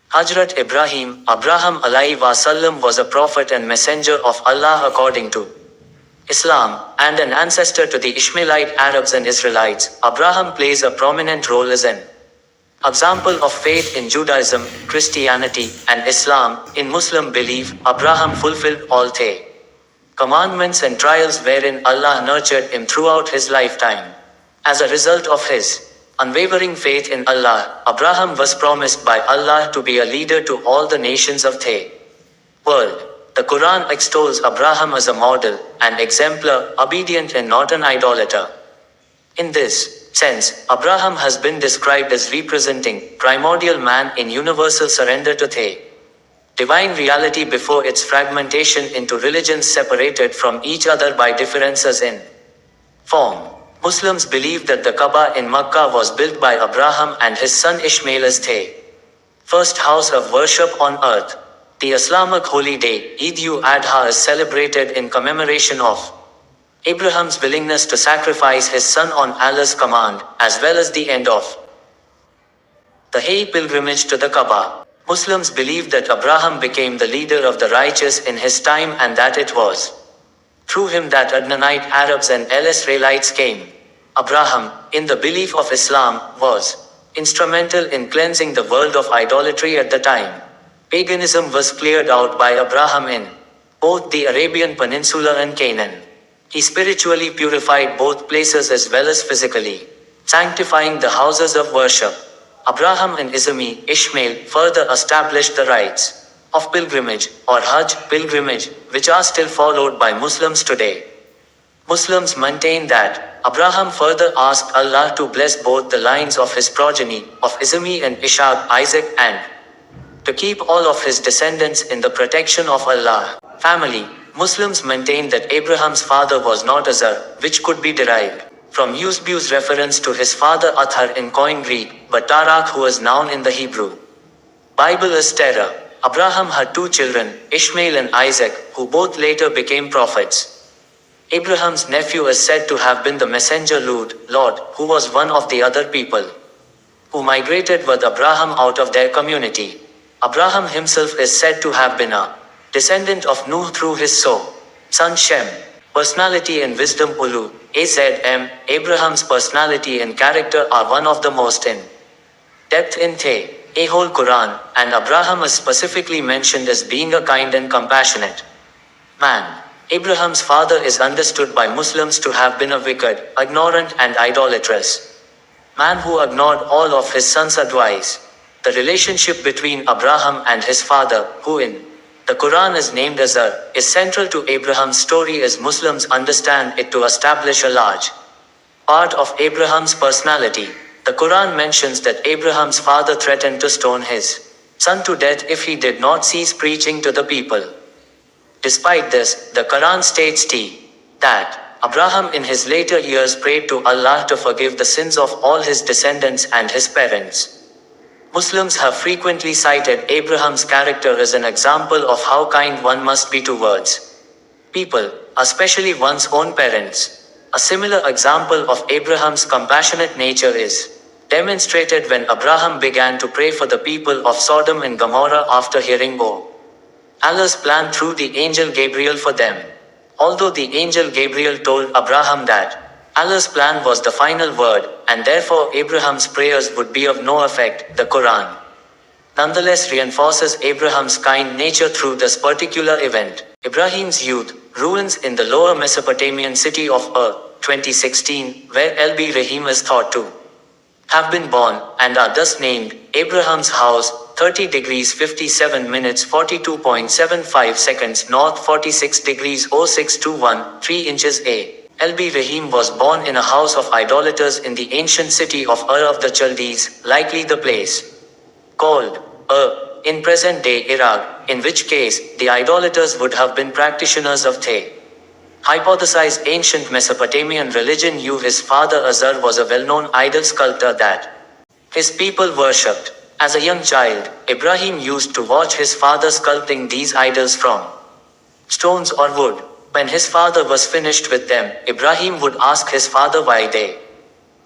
Hazrat Ibrahim, Abraham alayhi wasallam was a prophet and messenger of Allah according to Islam, and an ancestor to the Ishmaelite Arabs and Israelites. Abraham plays a prominent role as an example of faith in Judaism, Christianity, and Islam. In Muslim belief, Abraham fulfilled all the commandments and trials wherein Allah nurtured him throughout his lifetime. As a result of his unwavering faith in Allah, Abraham was promised by Allah to be a leader to all the nations of the world. The Quran extols Abraham as a model, an exemplar, obedient and not an idolater. In this sense, Abraham has been described as representing primordial man in universal surrender to the divine reality before its fragmentation into religions separated from each other by differences in form. Muslims believe that the Kaaba in Makkah was built by Abraham and his son Ishmael as the first house of worship on earth. The Islamic holy day, Eid-ul-Adha, is celebrated in commemoration of Abraham's willingness to sacrifice his son on Allah's command, as well as the end of the Hajj pilgrimage to the Kaaba. Muslims believe that Abraham became the leader of the righteous in his time and that it was through him that Adnanite Arabs and Israelites came. Abraham, in the belief of Islam, was instrumental in cleansing the world of idolatry at the time. Paganism was cleared out by Abraham in both the Arabian Peninsula and Canaan. He spiritually purified both places as well as physically, sanctifying the houses of worship. Abraham and Ishmael further established the rites of pilgrimage, or Hajj pilgrimage, which are still followed by Muslims today. Muslims maintain that Abraham further asked Allah to bless both the lines of his progeny, of Ismail and Ishaq, Isaac, and to keep all of his descendants in the protection of Allah. Family. Muslims maintain that Abraham's father was not Azar, which could be derived from Eusebius' reference to his father Athar in Koine Greek, but Tarak, who is noun in the Hebrew Bible is Terah. Abraham had two children, Ishmael and Isaac, who both later became prophets. Abraham's nephew is said to have been the messenger Lot, who was one of the other people who migrated with Abraham out of their community. Abraham himself is said to have been a descendant of Nuh through his son Shem. Personality and wisdom Ulu, Azm. Abraham's personality and character are one of the most in depth in the whole Quran, and Abraham is specifically mentioned as being a kind and compassionate man. Abraham's father is understood by Muslims to have been a wicked, ignorant and idolatrous man who ignored all of his son's advice. The relationship between Abraham and his father, who in the Quran is named Azar, is central to Abraham's story as Muslims understand it to establish a large part of Abraham's personality. The Quran mentions that Abraham's father threatened to stone his son to death if he did not cease preaching to the people. Despite this, the Quran states that Abraham in his later years prayed to Allah to forgive the sins of all his descendants and his parents. Muslims have frequently cited Abraham's character as an example of how kind one must be towards people, especially one's own parents. A similar example of Abraham's compassionate nature is demonstrated when Abraham began to pray for the people of Sodom and Gomorrah after hearing Allah's plan through the angel Gabriel for them. Although the angel Gabriel told Abraham that Allah's plan was the final word, and therefore Abraham's prayers would be of no effect, the Quran nonetheless reinforces Abraham's kind nature through this particular event. Ibrahim's youth, ruins in the lower Mesopotamian city of 2016, where Al-Rahim is thought to have been born, and are thus named Abraham's house, 30 degrees 57 minutes 42.75 seconds north, 46 degrees 0621, 3 inches A. Al-Rahim was born in a house of idolaters in the ancient city of Ur of the Chaldees, likely the place called Ur in present-day Iraq, in which case the idolaters would have been practitioners of the hypothesized ancient Mesopotamian religion. His father Azar was a well-known idol sculptor that his people worshipped. As a young child, Ibrahim used to watch his father sculpting these idols from stones or wood. When his father was finished with them, Ibrahim would ask his father why they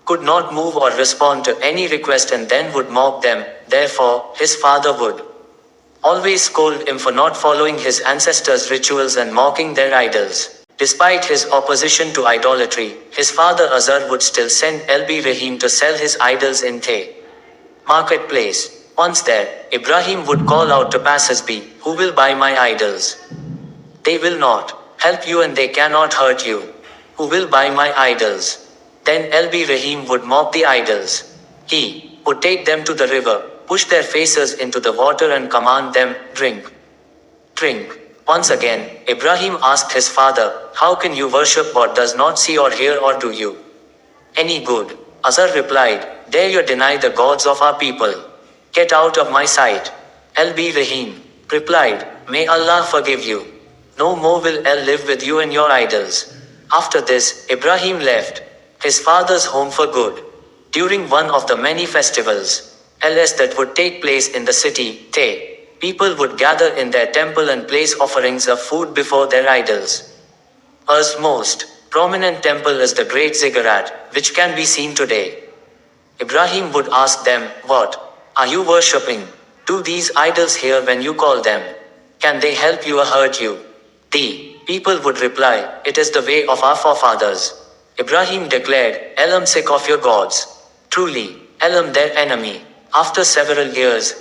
could not move or respond to any request and then would mock them. Therefore, his father would always scold him for not following his ancestors' rituals and mocking their idols. Despite his opposition to idolatry, his father Azar would still send LB Rahim to sell his idols in Thay marketplace. Once there, Ibrahim would call out to passers-by, "Who will buy my idols? They will not help you and they cannot hurt you. Who will buy my idols?" Then LB Rahim would mock the idols. He would take them to the river, push their faces into the water and command them, "Drink, drink." Once again, Ibrahim asked his father, "How can you worship what does not see or hear or do you any good?" Azar replied, "Dare you deny the gods of our people? Get out of my sight." LB Rahim replied, "May Allah forgive you. No more will El live with you and your idols." After this, Ibrahim left his father's home for good. During one of the many festivals, LS that would take place in the city, Thay, people would gather in their temple and place offerings of food before their idols. As most prominent temple is the Great Ziggurat, which can be seen today. Ibrahim would ask them, "What are you worshipping? Do these idols hear when you call them? Can they help you or hurt you?" The people would reply, "It is the way of our forefathers." Ibrahim declared, "I am sick of your gods. Truly, I am their enemy." After several years,